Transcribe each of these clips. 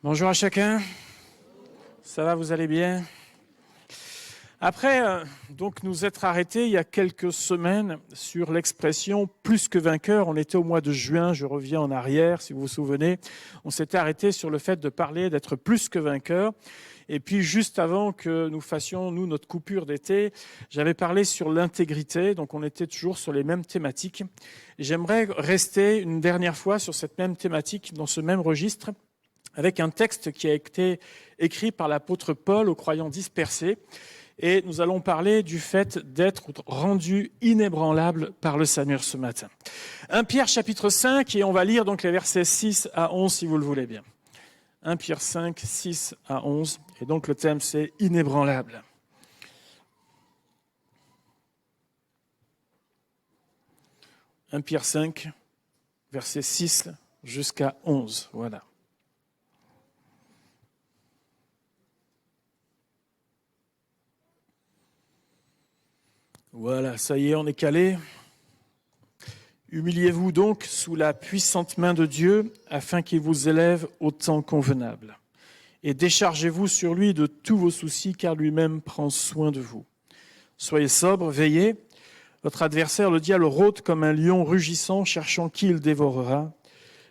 Bonjour à chacun, ça va, vous allez bien? Après donc nous être arrêtés il y a quelques semaines sur l'expression « plus que vainqueur », on était au mois de juin, je reviens en arrière si vous vous souvenez, on s'était arrêté sur le fait de parler d'être plus que vainqueur. Et puis juste avant que nous fassions, nous, notre coupure d'été, j'avais parlé sur l'intégrité, donc on était toujours sur les mêmes thématiques. Et j'aimerais rester une dernière fois sur cette même thématique, dans ce même registre, avec un texte qui a été écrit par l'apôtre Paul aux croyants dispersés. Et nous allons parler du fait d'être rendu inébranlable par le Seigneur ce matin. 1 Pierre chapitre 5, et on va lire donc les versets 6 à 11 si vous le voulez bien. 1 Pierre 5, 6 à 11, et donc le thème c'est inébranlable. « 1 Pierre 5, versets 6 jusqu'à 11, voilà. Voilà, ça y est, on est calé. Humiliez-vous donc sous la puissante main de Dieu, afin qu'il vous élève au temps convenable. Et déchargez-vous sur lui de tous vos soucis, car lui-même prend soin de vous. Soyez sobres, veillez. Votre adversaire, le diable, rôde comme un lion rugissant, cherchant qui il dévorera.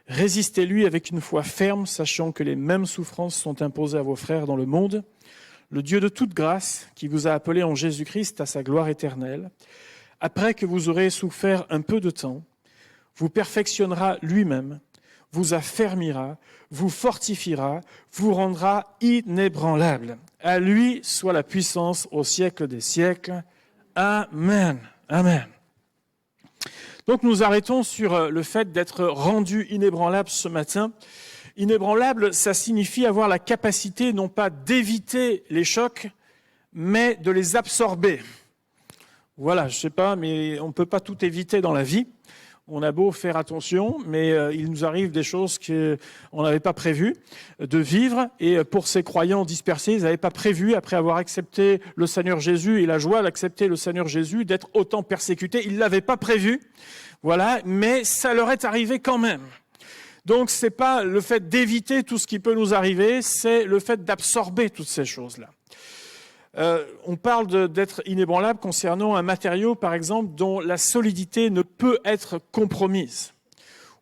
Résistez-lui avec une foi ferme, sachant que les mêmes souffrances sont imposées à vos frères dans le monde. Le Dieu de toute grâce, qui vous a appelé en Jésus-Christ à sa gloire éternelle, après que vous aurez souffert un peu de temps, vous perfectionnera lui-même, vous affermira, vous fortifiera, vous rendra inébranlable. À lui soit la puissance au siècle des siècles. Amen. Amen. Donc nous arrêtons sur le fait d'être rendu inébranlable ce matin. Inébranlable, ça signifie avoir la capacité non pas d'éviter les chocs, mais de les absorber. Voilà, je ne sais pas, mais on ne peut pas tout éviter dans la vie. On a beau faire attention, mais il nous arrive des choses qu'on n'avait pas prévues de vivre. Et pour ces croyants dispersés, ils n'avaient pas prévu, après avoir accepté le Seigneur Jésus et la joie d'accepter le Seigneur Jésus, d'être autant persécutés. Ils ne l'avaient pas prévu, voilà, mais ça leur est arrivé quand même. Donc, ce n'est pas le fait d'éviter tout ce qui peut nous arriver, c'est le fait d'absorber toutes ces choses-là. On parle d'être inébranlable concernant un matériau, par exemple, dont la solidité ne peut être compromise.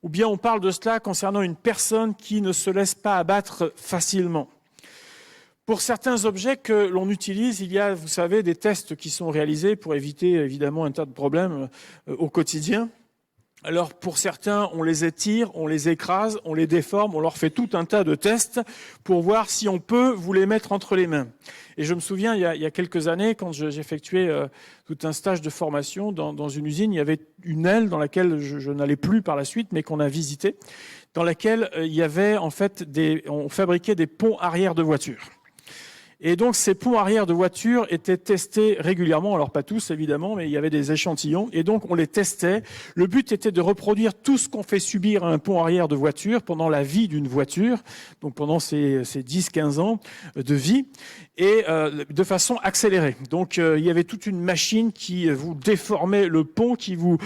Ou bien on parle de cela concernant une personne qui ne se laisse pas abattre facilement. Pour certains objets que l'on utilise, il y a, vous savez, des tests qui sont réalisés pour éviter évidemment un tas de problèmes au quotidien. Alors pour certains, on les étire, on les écrase, on les déforme, on leur fait tout un tas de tests pour voir si on peut vous les mettre entre les mains. Et je me souviens, il y a quelques années, quand j'effectuais tout un stage de formation dans une usine, il y avait une aile dans laquelle je n'allais plus par la suite, mais qu'on a visitée, dans laquelle il y avait en fait on fabriquait des ponts arrière de voitures. Et donc, ces ponts arrière de voitures étaient testés régulièrement. Alors, pas tous, évidemment, mais il y avait des échantillons. Et donc, on les testait. Le but était de reproduire tout ce qu'on fait subir à un pont arrière de voiture pendant la vie d'une voiture, donc pendant ces 10-15 ans de vie, et de façon accélérée. Donc, il y avait toute une machine qui vous déformait le pont, qui vous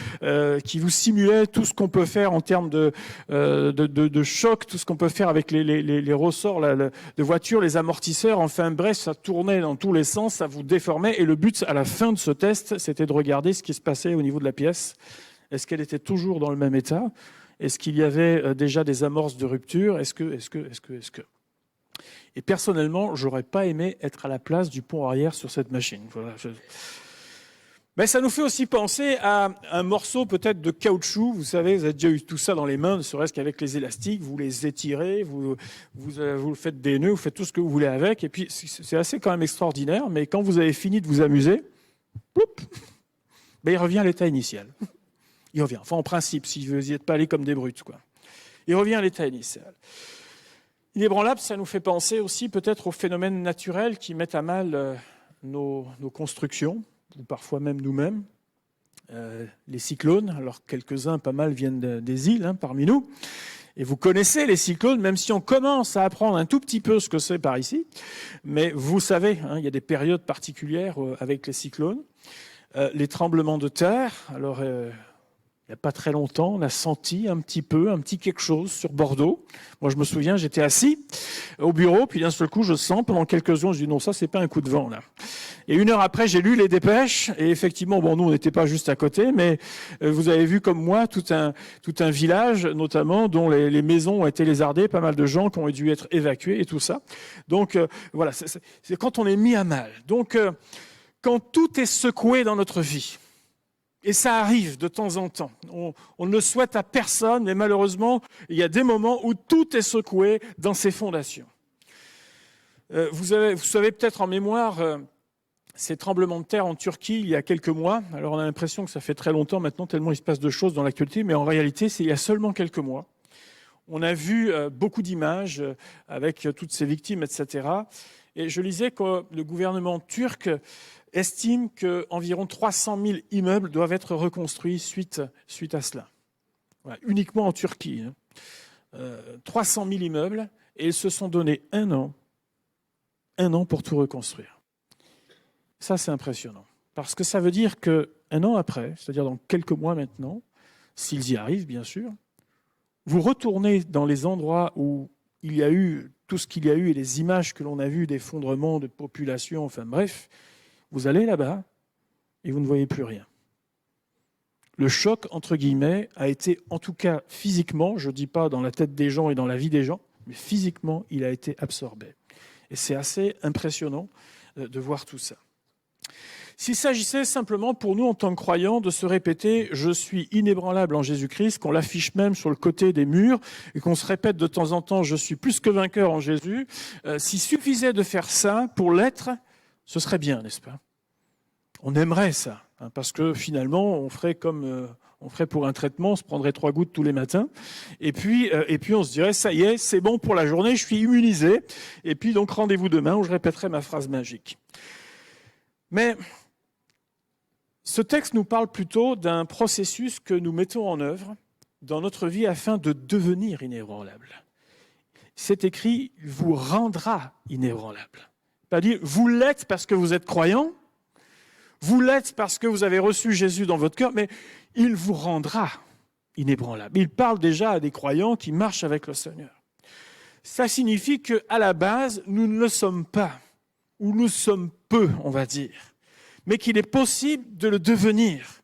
simulait tout ce qu'on peut faire en termes de choc, tout ce qu'on peut faire avec les ressorts de voiture, les amortisseurs, enfin bref, ça tournait dans tous les sens, ça vous déformait. Et le but, à la fin de ce test, c'était de regarder ce qui se passait au niveau de la pièce. Est-ce qu'elle était toujours dans le même état? Est-ce qu'il y avait déjà des amorces de rupture? Est-ce que Et personnellement, j'aurais pas aimé être à la place du pont arrière sur cette machine. Voilà. Mais ça nous fait aussi penser à un morceau peut-être de caoutchouc. Vous savez, vous avez déjà eu tout ça dans les mains, ne serait-ce qu'avec les élastiques. Vous les étirez, vous faites des nœuds, vous faites tout ce que vous voulez avec. Et puis, c'est assez quand même extraordinaire. Mais quand vous avez fini de vous amuser, il revient à l'état initial. Il revient. Enfin, en principe, si vous n'y êtes pas allés comme des brutes, quoi. Il revient à l'état initial. Inébranlable, ça nous fait penser aussi peut-être aux phénomènes naturels qui mettent à mal nos constructions, ou parfois même nous-mêmes. Les cyclones, alors quelques-uns, pas mal, viennent des îles parmi nous. Et vous connaissez les cyclones, même si on commence à apprendre un tout petit peu ce que c'est par ici. Mais vous savez, il y a des périodes particulières avec les cyclones. Les tremblements de terre, alors il n'y a pas très longtemps, on a senti un petit quelque chose sur Bordeaux. Moi, je me souviens, j'étais assis au bureau, puis d'un seul coup, je sens, pendant quelques secondes, je dis non, ça, c'est pas un coup de vent, là. Et 1 heure après, j'ai lu les dépêches, et effectivement, bon, nous, on n'était pas juste à côté, mais vous avez vu comme moi tout un village, notamment, dont les maisons ont été lézardées, pas mal de gens qui ont dû être évacués et tout ça. Donc, voilà, c'est quand on est mis à mal. Donc, quand tout est secoué dans notre vie, et ça arrive de temps en temps. On ne le souhaite à personne, mais malheureusement, il y a des moments où tout est secoué dans ses fondations. Vous savez peut-être en mémoire ces tremblements de terre en Turquie il y a quelques mois. Alors on a l'impression que ça fait très longtemps maintenant, tellement il se passe de choses dans l'actualité, mais en réalité, c'est il y a seulement quelques mois. On a vu beaucoup d'images avec toutes ces victimes, etc. Et je lisais que le gouvernement turc estime qu'environ 300 000 immeubles doivent être reconstruits suite à cela. Voilà, uniquement en Turquie. 300 000 immeubles, et ils se sont donné un an pour tout reconstruire. Ça, c'est impressionnant. Parce que ça veut dire qu'un an après, c'est-à-dire dans quelques mois maintenant, s'ils y arrivent, bien sûr, vous retournez dans les endroits où il y a eu tout ce qu'il y a eu et les images que l'on a vues d'effondrement de population, enfin bref, vous allez là-bas et vous ne voyez plus rien. Le choc, entre guillemets, a été, en tout cas physiquement, je ne dis pas dans la tête des gens et dans la vie des gens, mais physiquement, il a été absorbé. Et c'est assez impressionnant de voir tout ça. S'il s'agissait simplement pour nous, en tant que croyants, de se répéter « Je suis inébranlable en Jésus-Christ », qu'on l'affiche même sur le côté des murs, et qu'on se répète de temps en temps « Je suis plus que vainqueur en Jésus », s'il suffisait de faire ça pour l'être, ce serait bien, n'est-ce pas? On aimerait ça, hein, parce que finalement, on ferait comme on ferait pour un traitement, on se prendrait 3 gouttes tous les matins, et puis on se dirait « Ça y est, c'est bon pour la journée, je suis immunisé », et puis donc rendez-vous demain où je répéterai ma phrase magique. Mais ce texte nous parle plutôt d'un processus que nous mettons en œuvre dans notre vie afin de devenir inébranlable. C'est écrit « vous rendra inébranlable ». Pas dire « vous l'êtes parce que vous êtes croyant », vous l'êtes parce que vous avez reçu Jésus dans votre cœur, mais il vous rendra inébranlable. Il parle déjà à des croyants qui marchent avec le Seigneur. Ça signifie qu'à la base, nous ne le sommes pas, ou nous sommes peu, on va dire, mais qu'il est possible de le devenir,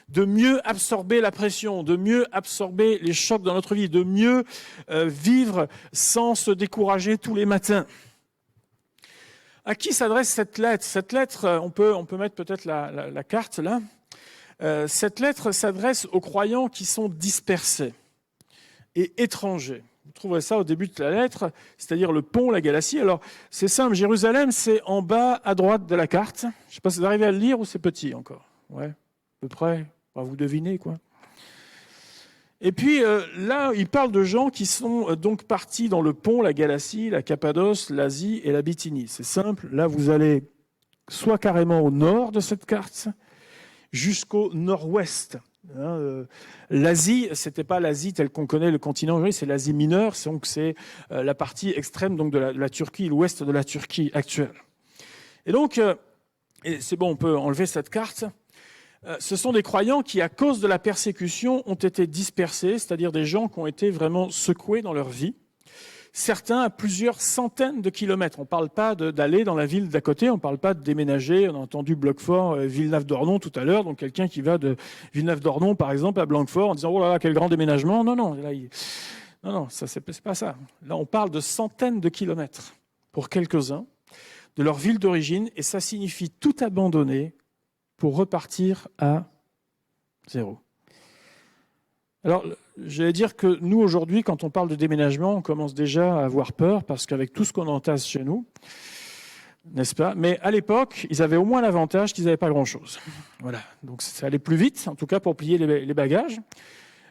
de mieux absorber la pression, de mieux absorber les chocs dans notre vie, de mieux vivre sans se décourager tous les matins. À qui s'adresse cette lettre? Cette lettre, on peut mettre peut-être la carte là. Cette lettre s'adresse aux croyants qui sont dispersés et étrangers. Vous trouverez ça au début de la lettre, c'est-à-dire le pont, la Galatie. Alors, c'est simple, Jérusalem, c'est en bas à droite de la carte. Je ne sais pas si vous arrivez à le lire ou c'est petit encore. Ouais, à peu près. Vous devinez, quoi. Et puis, là, il parle de gens qui sont donc partis dans le pont, la Galatie, la Cappadoce, l'Asie et la Bithynie. C'est simple, là, vous allez soit carrément au nord de cette carte, jusqu'au nord-ouest. L'Asie, c'était pas l'Asie telle qu'on connaît le continent aujourd'hui, c'est l'Asie mineure, donc c'est la partie extrême donc de la Turquie, l'ouest de la Turquie actuelle. Et donc, c'est bon, on peut enlever cette carte. Ce sont des croyants qui, à cause de la persécution, ont été dispersés, c'est-à-dire des gens qui ont été vraiment secoués dans leur vie. Certains à plusieurs centaines de kilomètres. On ne parle pas d'aller dans la ville d'à côté, on ne parle pas de déménager. On a entendu Blanquefort, Villeneuve-d'Ornon tout à l'heure, donc quelqu'un qui va de Villeneuve-d'Ornon, par exemple, à Blanquefort, en disant « Oh là là, quel grand déménagement !» Non, ça c'est pas ça. Là, on parle de centaines de kilomètres pour quelques-uns de leur ville d'origine, et ça signifie tout abandonner pour repartir à zéro. Alors, j'allais dire que nous, aujourd'hui, quand on parle de déménagement, on commence déjà à avoir peur, parce qu'avec tout ce qu'on entasse chez nous, n'est-ce pas? Mais à l'époque, ils avaient au moins l'avantage qu'ils n'avaient pas grand-chose. Voilà, donc ça allait plus vite, en tout cas pour plier les bagages.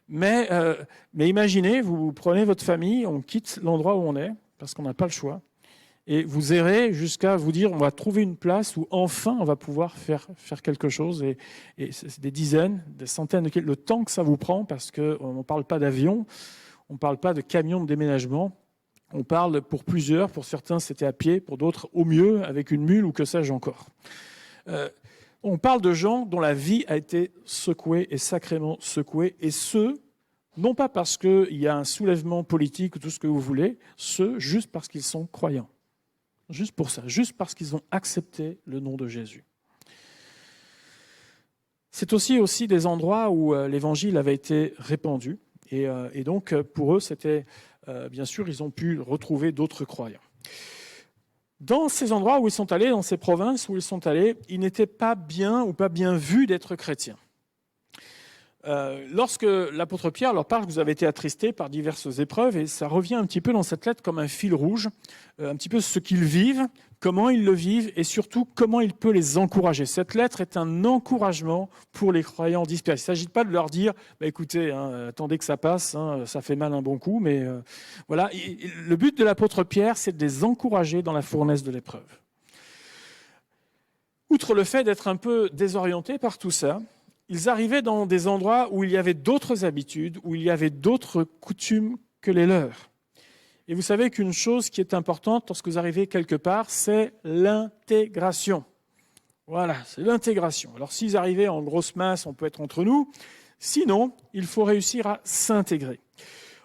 Mais imaginez, vous prenez votre famille, on quitte l'endroit où on est, parce qu'on n'a pas le choix, et vous errez jusqu'à vous dire on va trouver une place où enfin on va pouvoir faire quelque chose, et c'est des dizaines, des centaines de kilomètres, le temps que ça vous prend, parce qu'on ne parle pas d'avion, on ne parle pas de camion de déménagement, on parle pour plusieurs, pour certains c'était à pied, pour d'autres au mieux avec une mule ou que sais-je encore. On parle de gens dont la vie a été secouée et sacrément secouée, et ce, non pas parce qu'il y a un soulèvement politique ou tout ce que vous voulez, ce, juste parce qu'ils sont croyants. Juste pour ça, juste parce qu'ils ont accepté le nom de Jésus. C'est aussi des endroits où l'évangile avait été répandu, et donc pour eux, c'était, bien sûr, ils ont pu retrouver d'autres croyants. Dans ces endroits où ils sont allés, dans ces provinces où ils sont allés, ils n'étaient pas bien ou pas bien vus d'être chrétiens. Lorsque l'apôtre Pierre leur parle que vous avez été attristés par diverses épreuves, et ça revient un petit peu dans cette lettre comme un fil rouge, un petit peu ce qu'ils vivent, comment ils le vivent, et surtout comment il peut les encourager. Cette lettre est un encouragement pour les croyants dispersés. Il ne s'agit pas de leur dire écoutez, attendez que ça passe, ça fait mal un bon coup, mais voilà. Le but de l'apôtre Pierre, c'est de les encourager dans la fournaise de l'épreuve. Outre le fait d'être un peu désorientés par tout ça, ils arrivaient dans des endroits où il y avait d'autres habitudes, où il y avait d'autres coutumes que les leurs. Et vous savez qu'une chose qui est importante lorsque vous arrivez quelque part, c'est l'intégration. Voilà, c'est l'intégration. Alors s'ils arrivaient en grosse masse, on peut être entre nous. Sinon, il faut réussir à s'intégrer.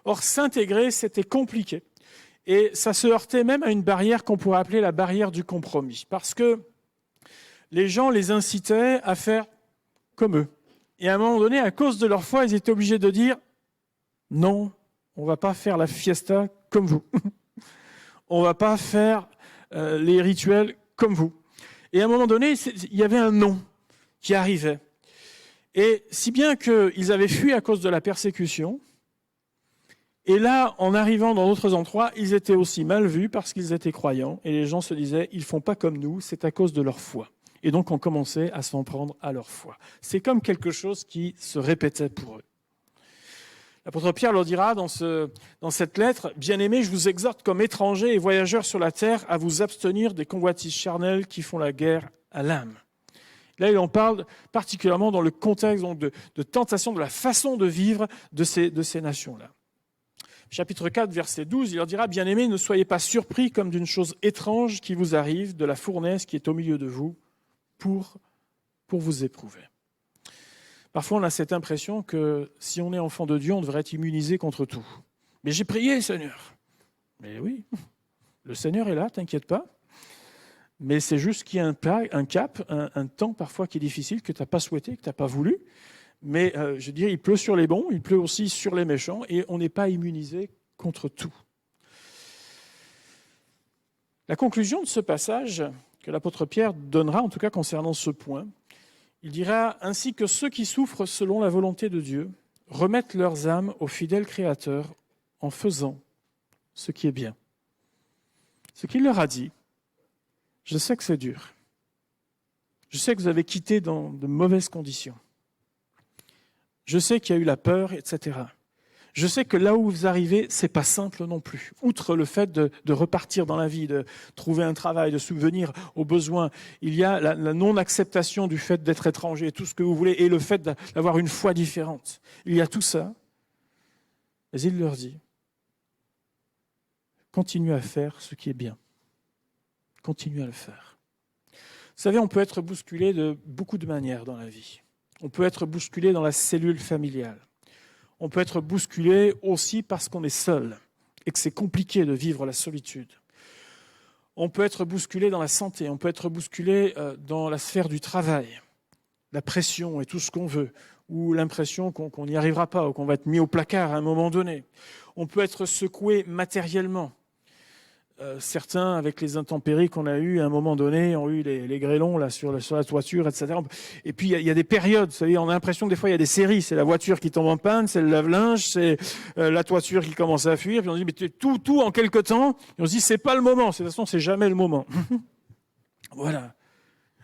Or, s'intégrer, c'était compliqué. Et ça se heurtait même à une barrière qu'on pourrait appeler la barrière du compromis. Parce que les gens les incitaient à faire comme eux. Et à un moment donné, à cause de leur foi, ils étaient obligés de dire « Non, on ne va pas faire la fiesta comme vous. On ne va pas faire les rituels comme vous. » Et à un moment donné, il y avait un non qui arrivait. Et si bien qu'ils avaient fui à cause de la persécution, et là, en arrivant dans d'autres endroits, ils étaient aussi mal vus parce qu'ils étaient croyants, et les gens se disaient « Ils ne font pas comme nous, c'est à cause de leur foi. » Et donc, on commençait à s'en prendre à leur foi. C'est comme quelque chose qui se répétait pour eux. L'apôtre Pierre leur dira dans cette lettre, « Bien-aimés, je vous exhorte comme étrangers et voyageurs sur la terre à vous abstenir des convoitises charnelles qui font la guerre à l'âme. » Là, il en parle particulièrement dans le contexte donc, de tentation, de la façon de vivre de ces nations-là. Chapitre 4, verset 12, il leur dira « Bien-aimés, ne soyez pas surpris comme d'une chose étrange qui vous arrive de la fournaise qui est au milieu de vous, pour vous éprouver. » Parfois, on a cette impression que si on est enfant de Dieu, on devrait être immunisé contre tout. Mais j'ai prié, Seigneur. Mais oui, le Seigneur est là, t'inquiète pas. Mais c'est juste qu'il y a un cap, un temps parfois qui est difficile, que tu n'as pas souhaité, que tu n'as pas voulu. Mais je dis, il pleut sur les bons, il pleut aussi sur les méchants, et on n'est pas immunisé contre tout. La conclusion de ce passage que l'apôtre Pierre donnera, en tout cas concernant ce point, il dira « Ainsi que ceux qui souffrent selon la volonté de Dieu remettent leurs âmes au fidèle Créateur en faisant ce qui est bien. » Ce qu'il leur a dit, je sais que c'est dur. Je sais que vous avez quitté dans de mauvaises conditions. Je sais qu'il y a eu la peur, etc. Je sais que là où vous arrivez, c'est pas simple non plus. Outre le fait de repartir dans la vie, de trouver un travail, de subvenir aux besoins, il y a la non-acceptation du fait d'être étranger, tout ce que vous voulez, et le fait d'avoir une foi différente. Il y a tout ça. Mais il leur dit, continuez à faire ce qui est bien. Continuez à le faire. Vous savez, on peut être bousculé de beaucoup de manières dans la vie. On peut être bousculé dans la cellule familiale. On peut être bousculé aussi parce qu'on est seul et que c'est compliqué de vivre la solitude. On peut être bousculé dans la santé, on peut être bousculé dans la sphère du travail, la pression et tout ce qu'on veut, ou l'impression qu'on n'y arrivera pas ou qu'on va être mis au placard à un moment donné. On peut être secoué matériellement. Certains, avec les intempéries qu'on a eues à un moment donné, ont eu les grêlons là, sur la toiture, etc. Et puis, il y a des périodes. Vous savez, on a l'impression que des fois, il y a des séries. C'est la voiture qui tombe en panne, c'est le lave-linge, c'est la toiture qui commence à fuir. Puis on se dit, mais tout en quelque temps. Et on se dit, c'est pas le moment. De toute façon, c'est jamais le moment. Voilà.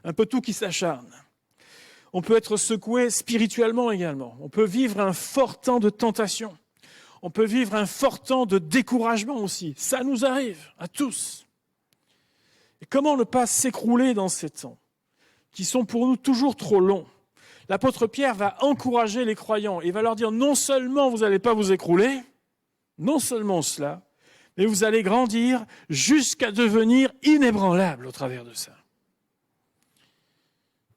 Un peu tout qui s'acharne. On peut être secoué spirituellement également. On peut vivre un fort temps de tentation. On peut vivre un fort temps de découragement aussi. Ça nous arrive à tous. Et comment ne pas s'écrouler dans ces temps qui sont pour nous toujours trop longs? L'apôtre Pierre va encourager les croyants et va leur dire non seulement vous n'allez pas vous écrouler, non seulement cela, mais vous allez grandir jusqu'à devenir inébranlable au travers de ça.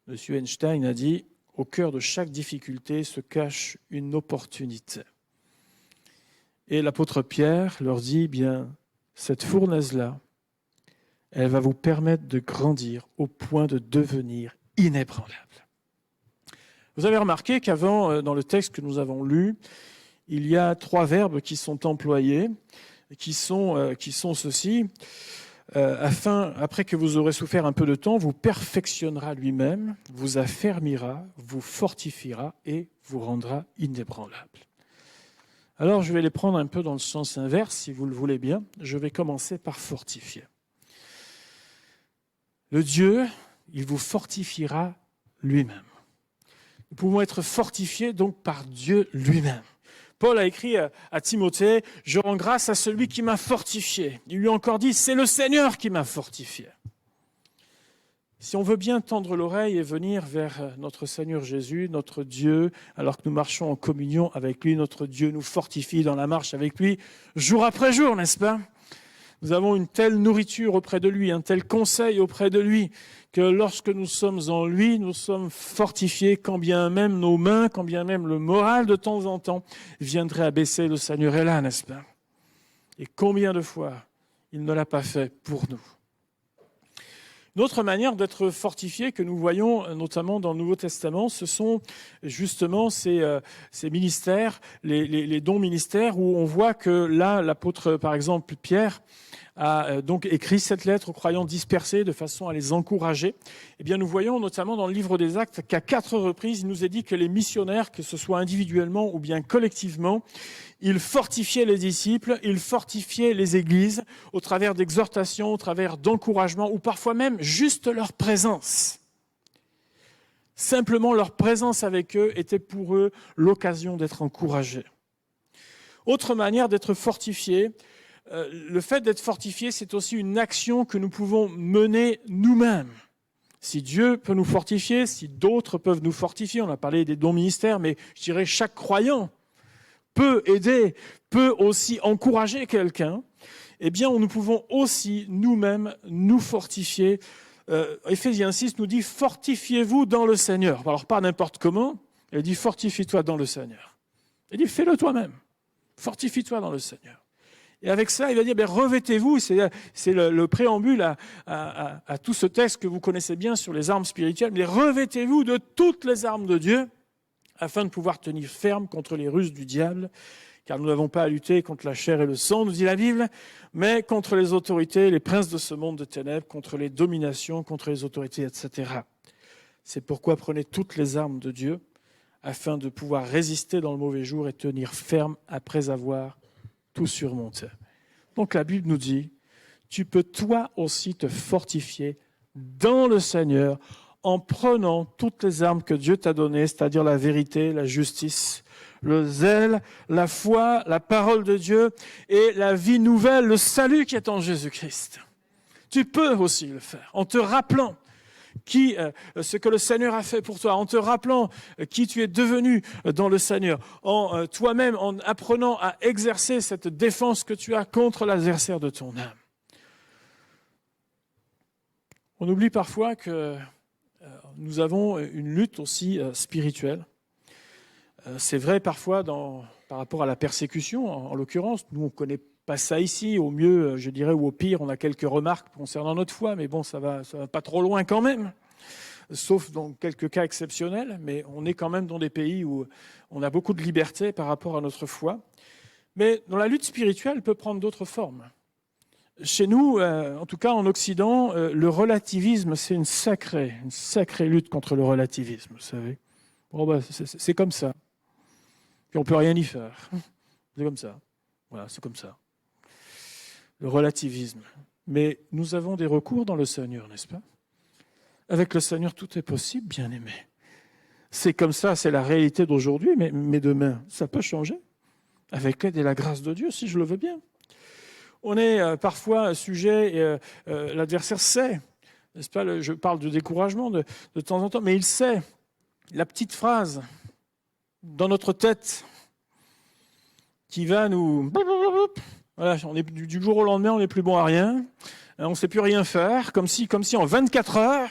M. Einstein a dit « Au cœur de chaque difficulté se cache une opportunité ». Et l'apôtre Pierre leur dit « Bien, cette fournaise-là, elle va vous permettre de grandir au point de devenir inébranlable. » Vous avez remarqué qu'avant, dans le texte que nous avons lu, il y a 3 verbes qui sont employés, qui sont ceux-ci. Après que vous aurez souffert un peu de temps, vous perfectionnera lui-même, vous affermira, vous fortifiera et vous rendra inébranlable. Alors je vais les prendre un peu dans le sens inverse, si vous le voulez bien. Je vais commencer par fortifier. Le Dieu, il vous fortifiera lui-même. Nous pouvons être fortifiés donc par Dieu lui-même. Paul a écrit à Timothée, « Je rends grâce à celui qui m'a fortifié. » Il lui a encore dit, « C'est le Seigneur qui m'a fortifié. » Si on veut bien tendre l'oreille et venir vers notre Seigneur Jésus, notre Dieu, alors que nous marchons en communion avec lui, notre Dieu nous fortifie dans la marche avec lui, jour après jour, n'est-ce pas ? Nous avons une telle nourriture auprès de lui, un tel conseil auprès de lui, que lorsque nous sommes en lui, nous sommes fortifiés, quand bien même nos mains, quand bien même le moral de temps en temps viendrait à baisser, le Seigneur est là, n'est-ce pas ? Et combien de fois il ne l'a pas fait pour nous ? Une autre manière d'être fortifié que nous voyons notamment dans le Nouveau Testament, ce sont justement ces ministères, les dons ministères, où on voit que là, l'apôtre, par exemple, Pierre, a donc écrit cette lettre aux croyants dispersés de façon à les encourager. Eh bien, nous voyons notamment dans le livre des Actes qu'à 4 reprises, il nous est dit que les missionnaires, que ce soit individuellement ou bien collectivement, ils fortifiaient les disciples, ils fortifiaient les églises au travers d'exhortations, au travers d'encouragements ou parfois même juste leur présence. Simplement leur présence avec eux était pour eux l'occasion d'être encouragés. Autre manière d'être fortifié, le fait d'être fortifié, c'est aussi une action que nous pouvons mener nous-mêmes. Si Dieu peut nous fortifier, si d'autres peuvent nous fortifier, on a parlé des dons ministères, mais je dirais chaque croyant peut aider, peut aussi encourager quelqu'un, eh bien nous pouvons aussi nous-mêmes nous fortifier. Éphésiens 6 nous dit « Fortifiez-vous dans le Seigneur ». Alors pas n'importe comment, il dit « Fortifie-toi dans le Seigneur ». Il dit « Fais-le toi-même, fortifie-toi dans le Seigneur ». Et avec ça, il va dire, revêtez-vous, c'est le préambule à tout ce texte que vous connaissez bien sur les armes spirituelles, mais revêtez-vous de toutes les armes de Dieu, afin de pouvoir tenir ferme contre les ruses du diable, car nous n'avons pas à lutter contre la chair et le sang, nous dit la Bible, mais contre les autorités, les princes de ce monde de ténèbres, contre les dominations, contre les autorités, etc. C'est pourquoi prenez toutes les armes de Dieu, afin de pouvoir résister dans le mauvais jour et tenir ferme après avoir tout surmonté. Donc la Bible nous dit, tu peux toi aussi te fortifier dans le Seigneur en prenant toutes les armes que Dieu t'a données, c'est-à-dire la vérité, la justice, le zèle, la foi, la parole de Dieu et la vie nouvelle, le salut qui est en Jésus-Christ. Tu peux aussi le faire en te rappelant ce que le Seigneur a fait pour toi, en te rappelant qui tu es devenu dans le Seigneur, en toi-même, en apprenant à exercer cette défense que tu as contre l'adversaire de ton âme. On oublie parfois que nous avons une lutte aussi spirituelle. C'est vrai parfois par rapport à la persécution, en l'occurrence, nous on ne connaît pas ça ici, au mieux, je dirais, ou au pire, on a quelques remarques concernant notre foi, mais bon, ça va pas trop loin quand même, sauf dans quelques cas exceptionnels, mais on est quand même dans des pays où on a beaucoup de liberté par rapport à notre foi. Mais dans la lutte spirituelle, elle peut prendre d'autres formes. Chez nous, en tout cas en Occident, le relativisme, c'est une sacrée lutte contre le relativisme, vous savez. Bon, c'est comme ça. Puis on ne peut rien y faire. C'est comme ça. Voilà, c'est comme ça. Le relativisme. Mais nous avons des recours dans le Seigneur, n'est-ce pas ? Avec le Seigneur, tout est possible, bien-aimé. C'est comme ça, c'est la réalité d'aujourd'hui, mais demain, ça peut changer. Avec l'aide et la grâce de Dieu, si je le veux bien. On est parfois sujet, l'adversaire sait, n'est-ce pas ? Je parle de découragement de temps en temps, mais il sait. La petite phrase dans notre tête qui va nous... Voilà, on est, du jour au lendemain, on n'est plus bon à rien. On ne sait plus rien faire, comme si en 24 heures,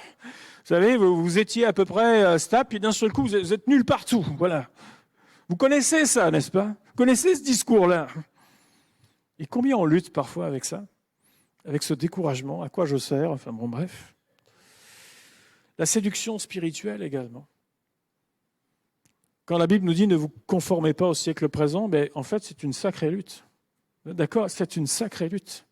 savez, vous étiez à peu près stable, puis d'un seul coup, vous êtes nul partout. Voilà. Vous connaissez ça, n'est-ce pas? Vous connaissez ce discours-là. Et combien on lutte parfois avec ça? Avec ce découragement, à quoi je sers? Enfin bon, bref. La séduction spirituelle également. Quand la Bible nous dit ne vous conformez pas au siècle présent, ben, en fait, c'est une sacrée lutte. D'accord? C'est une sacrée lutte.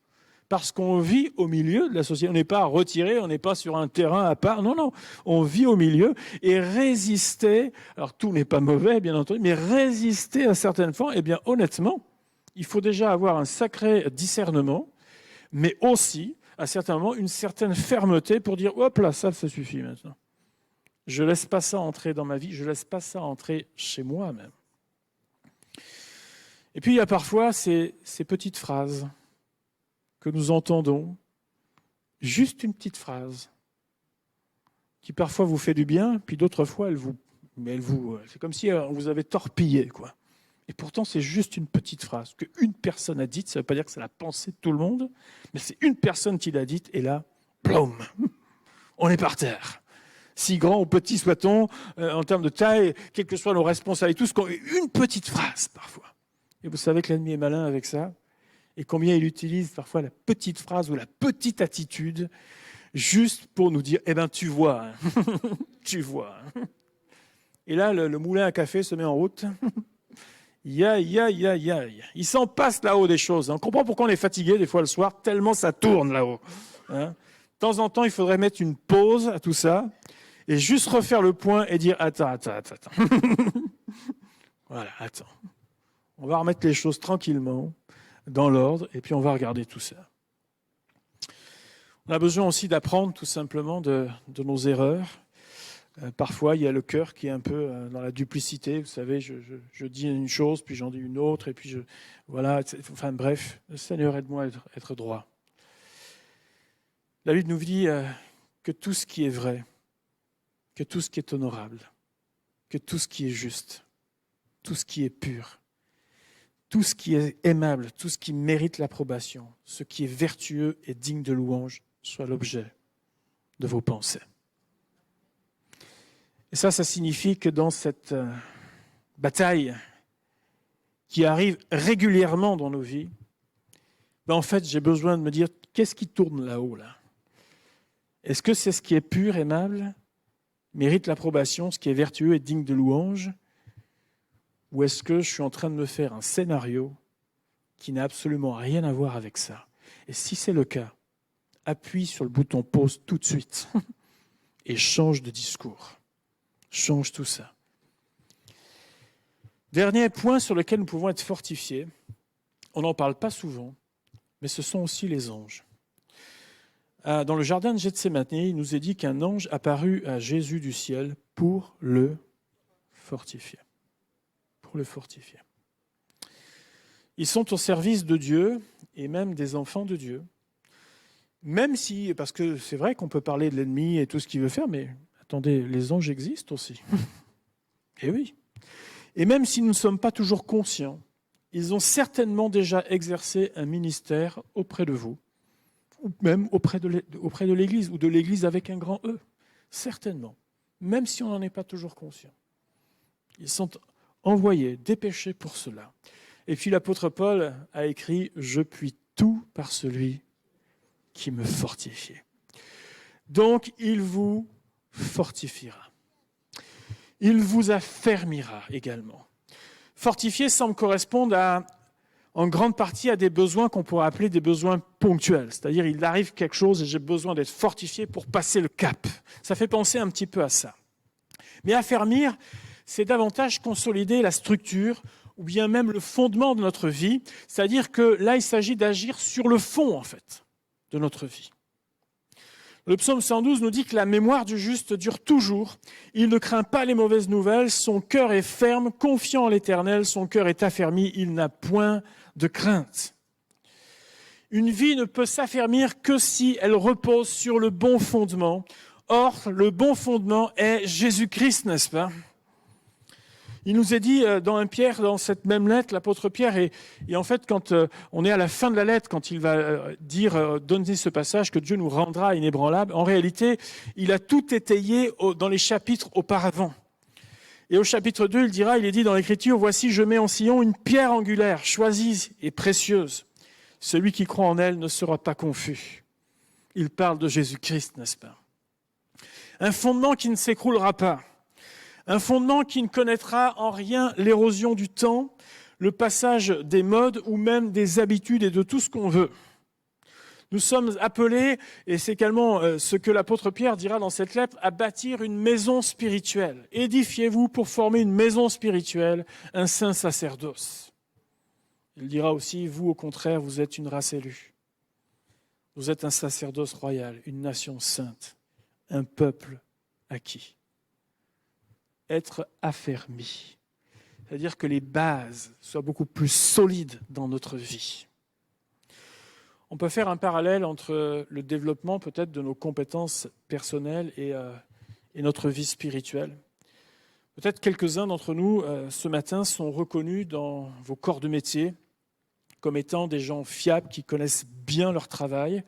Parce qu'on vit au milieu de la société. On n'est pas retiré, on n'est pas sur un terrain à part. Non, non. On vit au milieu et résister. Alors, tout n'est pas mauvais, bien entendu, mais résister à certaines formes, eh bien, honnêtement, il faut déjà avoir un sacré discernement, mais aussi, à certains moments, une certaine fermeté pour dire hop là, ça suffit maintenant. Je ne laisse pas ça entrer dans ma vie, je ne laisse pas ça entrer chez moi même. Et puis il y a parfois ces petites phrases que nous entendons, juste une petite phrase, qui parfois vous fait du bien, puis d'autres fois, c'est comme si on vous avait torpillé, quoi. Et pourtant, c'est juste une petite phrase qu'une personne a dite. Ça ne veut pas dire que c'est la pensée de tout le monde, mais c'est une personne qui l'a dite, et là, boum, on est par terre. Si grand ou petit soit-on, en termes de taille, quelles que soient nos responsabilités, tous, une petite phrase parfois. Et vous savez que l'ennemi est malin avec ça, et combien il utilise parfois la petite phrase ou la petite attitude, juste pour nous dire, eh bien, tu vois, hein. Tu vois. Hein. Et là, le moulin à café se met en route. Il s'en passe là-haut des choses. On comprend pourquoi on est fatigué des fois le soir, tellement ça tourne là-haut. Hein. De temps en temps, il faudrait mettre une pause à tout ça et juste refaire le point et dire attends. Voilà, attends. On va remettre les choses tranquillement, dans l'ordre, et puis on va regarder tout ça. On a besoin aussi d'apprendre tout simplement de nos erreurs. Parfois, il y a le cœur qui est un peu dans la duplicité. Vous savez, je dis une chose, puis j'en dis une autre, et puis voilà. Enfin bref, le Seigneur aide-moi à être droit. La Bible nous dit que tout ce qui est vrai, que tout ce qui est honorable, que tout ce qui est juste, tout ce qui est pur, tout ce qui est aimable, tout ce qui mérite l'approbation, ce qui est vertueux et digne de louange, soit l'objet de vos pensées. Et ça signifie que dans cette bataille qui arrive régulièrement dans nos vies, en fait, j'ai besoin de me dire, qu'est-ce qui tourne là-haut, là? Est-ce que c'est ce qui est pur, aimable, mérite l'approbation, ce qui est vertueux et digne de louange? Ou est-ce que je suis en train de me faire un scénario qui n'a absolument rien à voir avec ça? Et si c'est le cas, appuie sur le bouton pause tout de suite et change de discours. Change tout ça. Dernier point sur lequel nous pouvons être fortifiés, on n'en parle pas souvent, mais ce sont aussi les anges. Dans le jardin de Gethsémani, il nous est dit qu'un ange apparut à Jésus du ciel pour le fortifier. Pour le fortifier. Ils sont au service de Dieu et même des enfants de Dieu. Même si, parce que c'est vrai qu'on peut parler de l'ennemi et tout ce qu'il veut faire, mais attendez, les anges existent aussi. Et oui. Et même si nous ne sommes pas toujours conscients, ils ont certainement déjà exercé un ministère auprès de vous, ou même auprès de l'Église, ou de l'Église avec un grand E. Certainement. Même si on n'en est pas toujours conscient. Ils sont envoyés, dépêchés pour cela. Et puis l'apôtre Paul a écrit « Je puis tout par celui qui me fortifie ». Donc il vous fortifiera. Il vous affermira également. Fortifier semble correspondre en grande partie à des besoins qu'on pourrait appeler des besoins ponctuels. C'est-à-dire, il arrive quelque chose et j'ai besoin d'être fortifié pour passer le cap. Ça fait penser un petit peu à ça. Mais affermir, c'est davantage consolider la structure ou bien même le fondement de notre vie. C'est-à-dire que là, il s'agit d'agir sur le fond, en fait, de notre vie. Le psaume 112 nous dit que la mémoire du juste dure toujours. Il ne craint pas les mauvaises nouvelles, son cœur est ferme, confiant en l'Éternel, son cœur est affermi, il n'a point de crainte. Une vie ne peut s'affermir que si elle repose sur le bon fondement. Or, le bon fondement est Jésus-Christ, n'est-ce pas? Il nous est dit dans 1 Pierre, dans cette même lettre, l'apôtre Pierre, et en fait, quand on est à la fin de la lettre, quand il va donner ce passage que Dieu nous rendra inébranlables, en réalité, il a tout étayé dans les chapitres auparavant. Et au chapitre 2, il est dit dans l'Écriture, « Voici, je mets en Sion une pierre angulaire, choisie et précieuse. Celui qui croit en elle ne sera pas confus. » Il parle de Jésus-Christ, n'est-ce pas? Un fondement qui ne s'écroulera pas. Un fondement qui ne connaîtra en rien l'érosion du temps, le passage des modes ou même des habitudes et de tout ce qu'on veut. Nous sommes appelés, et c'est également ce que l'apôtre Pierre dira dans cette lettre, à bâtir une maison spirituelle. Édifiez-vous pour former une maison spirituelle, un saint sacerdoce. Il dira aussi, vous au contraire, vous êtes une race élue. Vous êtes un sacerdoce royal, une nation sainte, un peuple acquis. Être affermi, c'est-à-dire que les bases soient beaucoup plus solides dans notre vie. On peut faire un parallèle entre le développement peut-être de nos compétences personnelles et notre vie spirituelle. Peut-être quelques-uns d'entre nous, ce matin, sont reconnus dans vos corps de métier comme étant des gens fiables, qui connaissent bien leur travail,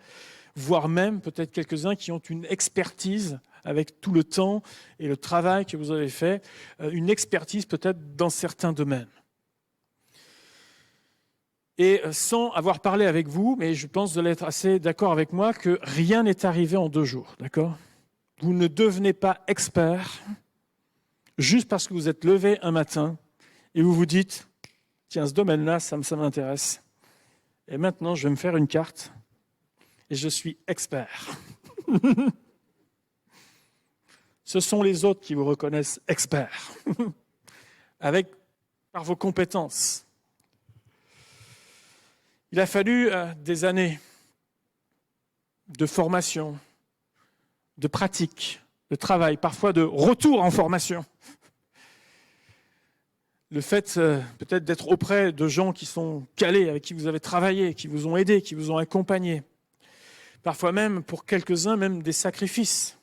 voire même peut-être quelques-uns qui ont une expertise avec tout le temps et le travail que vous avez fait, une expertise peut-être dans certains domaines. Et sans avoir parlé avec vous, mais je pense que vous allez être assez d'accord avec moi, que rien n'est arrivé en 2 jours, d'accord? Vous ne devenez pas expert juste parce que vous êtes levé un matin et vous vous dites « Tiens, ce domaine-là, ça m'intéresse. Et maintenant, je vais me faire une carte et je suis expert. » Ce sont les autres qui vous reconnaissent expert, par vos compétences. Il a fallu des années de formation, de pratique, de travail, parfois de retour en formation. Le fait peut-être d'être auprès de gens qui sont calés, avec qui vous avez travaillé, qui vous ont aidé, qui vous ont accompagné. Parfois même, pour quelques-uns, même des sacrifices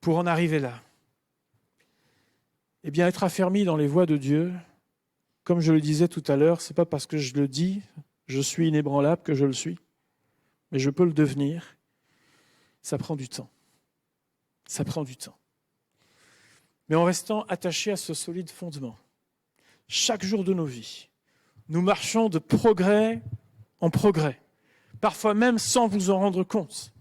pour en arriver là. Eh bien, être affermi dans les voies de Dieu, comme je le disais tout à l'heure, ce n'est pas parce que je le dis, je suis inébranlable que je le suis, mais je peux le devenir. Ça prend du temps. Ça prend du temps. Mais en restant attachés à ce solide fondement, chaque jour de nos vies, nous marchons de progrès en progrès, parfois même sans vous en rendre compte.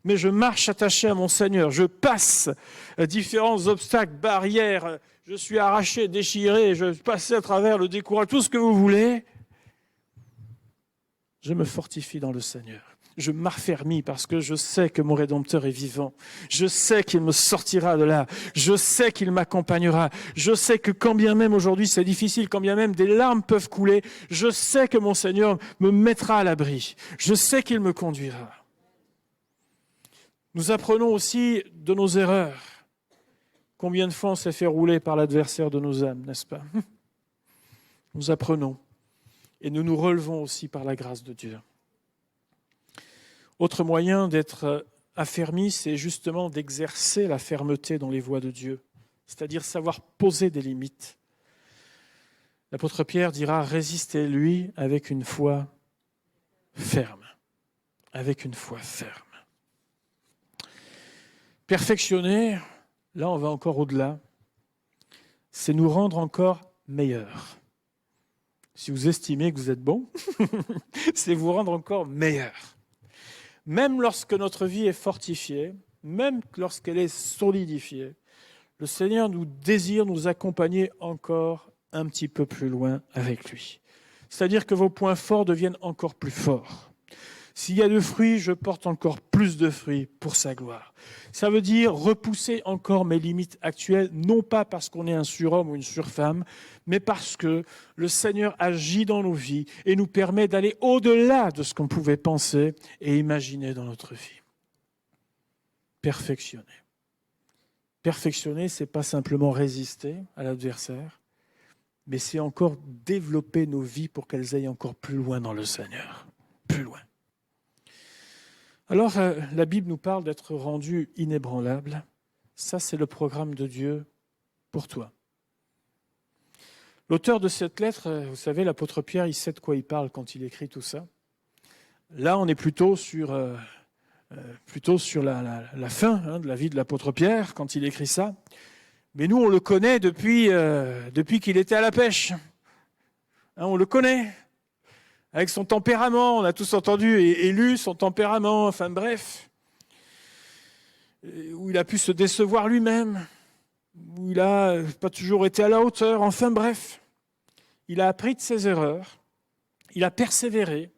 Mais je marche attaché à mon Seigneur, je passe différents obstacles, barrières, je suis arraché, déchiré, je passe à travers le découragement, tout ce que vous voulez. Je me fortifie dans le Seigneur. Je m'affermis parce que je sais que mon Rédempteur est vivant. Je sais qu'il me sortira de là. Je sais qu'il m'accompagnera. Je sais que quand bien même aujourd'hui c'est difficile, quand bien même des larmes peuvent couler, je sais que mon Seigneur me mettra à l'abri. Je sais qu'il me conduira. Nous apprenons aussi de nos erreurs. Combien de fois on s'est fait rouler par l'adversaire de nos âmes, n'est-ce pas? Nous apprenons et nous nous relevons aussi par la grâce de Dieu. Autre moyen d'être affermi, c'est justement d'exercer la fermeté dans les voies de Dieu, c'est-à-dire savoir poser des limites. L'apôtre Pierre dira « Résistez-lui avec une foi ferme. » Avec une foi ferme. Perfectionner, là on va encore au-delà, c'est nous rendre encore meilleurs. Si vous estimez que vous êtes bon, c'est vous rendre encore meilleurs. Même lorsque notre vie est fortifiée, même lorsqu'elle est solidifiée, le Seigneur nous désire nous accompagner encore un petit peu plus loin avec lui. C'est-à-dire que vos points forts deviennent encore plus forts. S'il y a de fruits, je porte encore plus de fruits pour sa gloire. Ça veut dire repousser encore mes limites actuelles, non pas parce qu'on est un surhomme ou une surfemme, mais parce que le Seigneur agit dans nos vies et nous permet d'aller au-delà de ce qu'on pouvait penser et imaginer dans notre vie. Perfectionner. Perfectionner, ce n'est pas simplement résister à l'adversaire, mais c'est encore développer nos vies pour qu'elles aillent encore plus loin dans le Seigneur. Plus loin. Alors, la Bible nous parle d'être rendu inébranlable. Ça, c'est le programme de Dieu pour toi. L'auteur de cette lettre, vous savez, l'apôtre Pierre, il sait de quoi il parle quand il écrit tout ça. Là, on est plutôt sur la fin de la vie de l'apôtre Pierre, quand il écrit ça. Mais nous, on le connaît depuis qu'il était à la pêche. On le connaît. Avec son tempérament, on a tous entendu et lu son tempérament, enfin bref. Où il a pu se décevoir lui-même, où il n'a pas toujours été à la hauteur, enfin bref. Il a appris de ses erreurs, il a persévéré.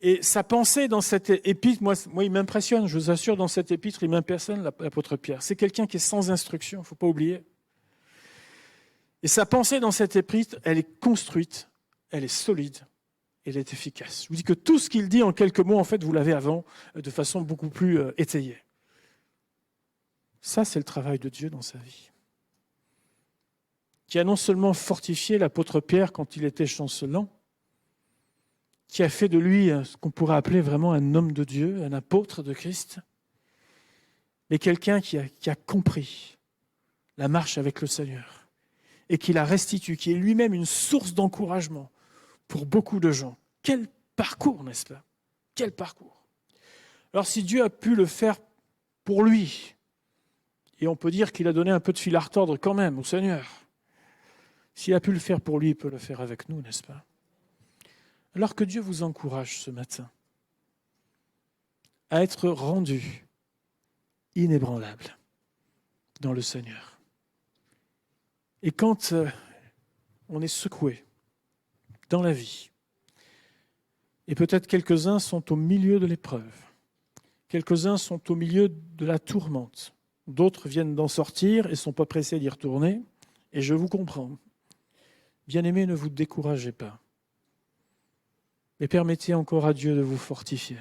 Et sa pensée dans cette épître, moi il m'impressionne, je vous assure, dans cette épître, il m'impressionne, l'apôtre Pierre. C'est quelqu'un qui est sans instruction, il ne faut pas oublier. Et sa pensée dans cette épître, elle est construite, elle est solide, elle est efficace. Je vous dis que tout ce qu'il dit en quelques mots, en fait, vous l'avez avant, de façon beaucoup plus étayée. Ça, c'est le travail de Dieu dans sa vie, qui a non seulement fortifié l'apôtre Pierre quand il était chancelant, qui a fait de lui ce qu'on pourrait appeler vraiment un homme de Dieu, un apôtre de Christ, mais quelqu'un qui a compris la marche avec le Seigneur et qui la restitue, qui est lui-même une source d'encouragement pour beaucoup de gens. Quel parcours, n'est-ce pas? Quel parcours! Alors si Dieu a pu le faire pour lui, et on peut dire qu'il a donné un peu de fil à retordre quand même au Seigneur, s'il a pu le faire pour lui, il peut le faire avec nous, n'est-ce pas? Alors que Dieu vous encourage ce matin à être rendu inébranlable dans le Seigneur. Et quand on est secoué dans la vie, et peut-être quelques-uns sont au milieu de l'épreuve, quelques-uns sont au milieu de la tourmente, d'autres viennent d'en sortir et ne sont pas pressés d'y retourner, et je vous comprends. Bien-aimés, ne vous découragez pas. Mais permettez encore à Dieu de vous fortifier.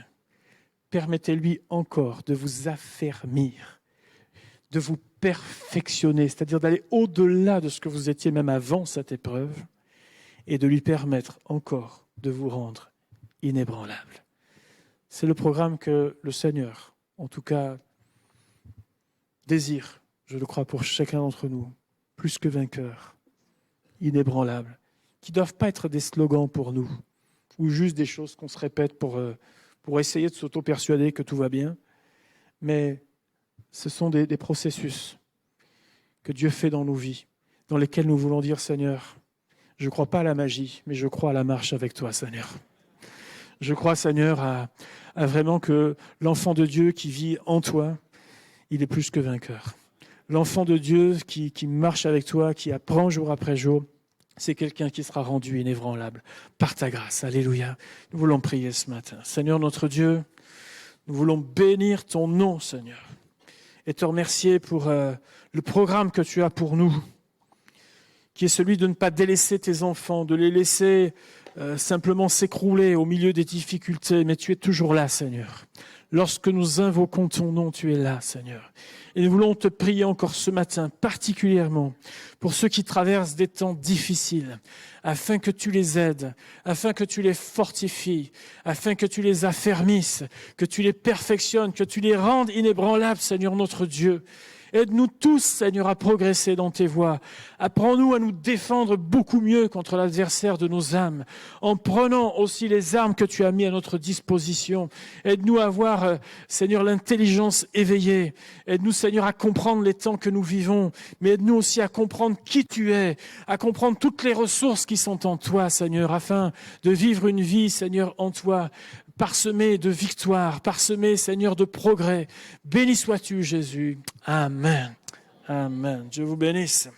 Permettez-lui encore de vous affermir, de vous perfectionner, c'est-à-dire d'aller au-delà de ce que vous étiez même avant cette épreuve, et de lui permettre encore de vous rendre inébranlable. C'est le programme que le Seigneur, en tout cas, désire, je le crois pour chacun d'entre nous, plus que vainqueur, inébranlable, qui ne doivent pas être des slogans pour nous, ou juste des choses qu'on se répète pour essayer de s'auto-persuader que tout va bien, mais ce sont des processus que Dieu fait dans nos vies, dans lesquels nous voulons dire, Seigneur, je ne crois pas à la magie, mais je crois à la marche avec toi, Seigneur. Je crois, Seigneur, à vraiment que l'enfant de Dieu qui vit en toi, il est plus que vainqueur. L'enfant de Dieu qui marche avec toi, qui apprend jour après jour, c'est quelqu'un qui sera rendu inébranlable par ta grâce. Alléluia. Nous voulons prier ce matin. Seigneur notre Dieu, nous voulons bénir ton nom, Seigneur, et te remercier pour le programme que tu as pour nous, qui est celui de ne pas délaisser tes enfants, de les laisser simplement s'écrouler au milieu des difficultés, mais tu es toujours là, Seigneur. Lorsque nous invoquons ton nom, tu es là, Seigneur. Et nous voulons te prier encore ce matin, particulièrement pour ceux qui traversent des temps difficiles, afin que tu les aides, afin que tu les fortifies, afin que tu les affermisses, que tu les perfectionnes, que tu les rendes inébranlables, Seigneur notre Dieu. Aide-nous tous, Seigneur, à progresser dans tes voies. Apprends-nous à nous défendre beaucoup mieux contre l'adversaire de nos âmes, en prenant aussi les armes que tu as mises à notre disposition. Aide-nous à avoir, Seigneur, l'intelligence éveillée. Aide-nous, Seigneur, à comprendre les temps que nous vivons, mais aide-nous aussi à comprendre qui tu es, à comprendre toutes les ressources qui sont en toi, Seigneur, afin de vivre une vie, Seigneur, en toi, parsemé de victoire, parsemé, Seigneur, de progrès. Béni sois-tu, Jésus. Amen. Amen. Dieu vous bénisse.